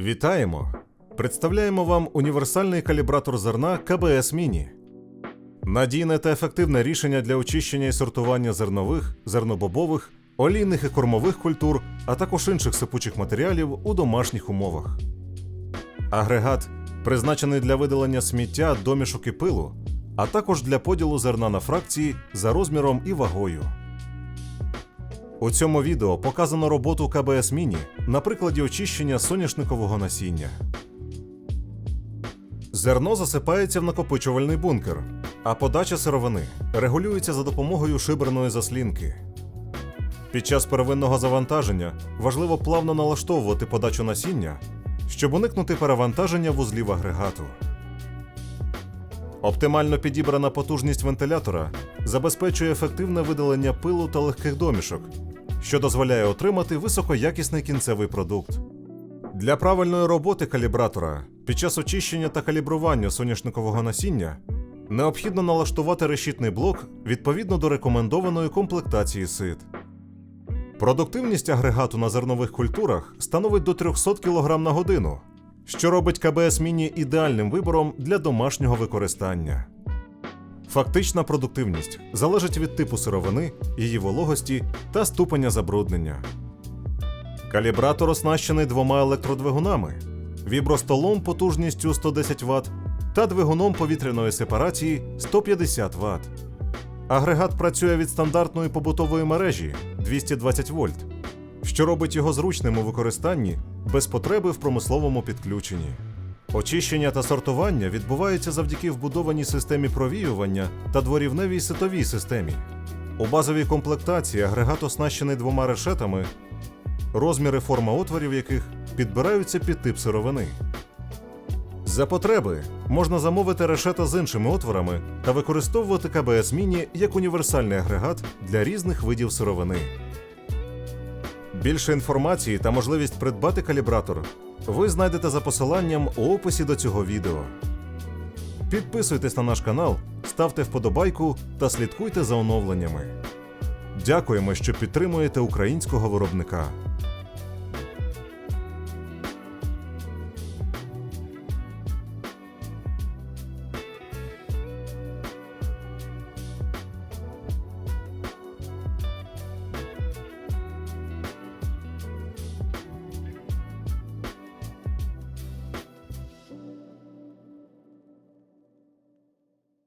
Вітаємо! Представляємо вам універсальний калібратор зерна КБС Міні. Надійне та ефективне рішення для очищення і сортування зернових, зернобобових, олійних і кормових культур, а також інших сипучих матеріалів у домашніх умовах. Агрегат призначений для видалення сміття, домішок і пилу, а також для поділу зерна на фракції за розміром і вагою. У цьому відео показано роботу КБС Міні на прикладі очищення соняшникового насіння. Зерно засипається в накопичувальний бункер, а подача сировини регулюється за допомогою шиберної заслінки. Під час первинного завантаження важливо плавно налаштовувати подачу насіння, щоб уникнути перевантаження вузлів агрегату. Оптимально підібрана потужність вентилятора забезпечує ефективне видалення пилу та легких домішок, що дозволяє отримати високоякісний кінцевий продукт. Для правильної роботи калібратора під час очищення та калібрування соняшникового насіння необхідно налаштувати решітний блок відповідно до рекомендованої комплектації сит. Продуктивність агрегату на зернових культурах становить до 300 кг на годину, що робить КБС Міні ідеальним вибором для домашнього використання. Фактична продуктивність залежить від типу сировини, її вологості та ступеня забруднення. Калібратор оснащений двома електродвигунами, вібростолом потужністю 110 Вт та двигуном повітряної сепарації 150 Вт. Агрегат працює від стандартної побутової мережі 220 вольт, що робить його зручним у використанні без потреби в промисловому підключенні. Очищення та сортування відбувається завдяки вбудованій системі провіювання та дворівневій ситовій системі. У базовій комплектації агрегат оснащений двома решетами, розміри форма отворів яких підбираються під тип сировини. За потреби можна замовити решета з іншими отворами та використовувати КБС Міні як універсальний агрегат для різних видів сировини. Більше інформації та можливість придбати калібратор ви знайдете за посиланням у описі до цього відео. Підписуйтесь на наш канал, ставте вподобайку та слідкуйте за оновленнями. Дякуємо, що підтримуєте українського виробника.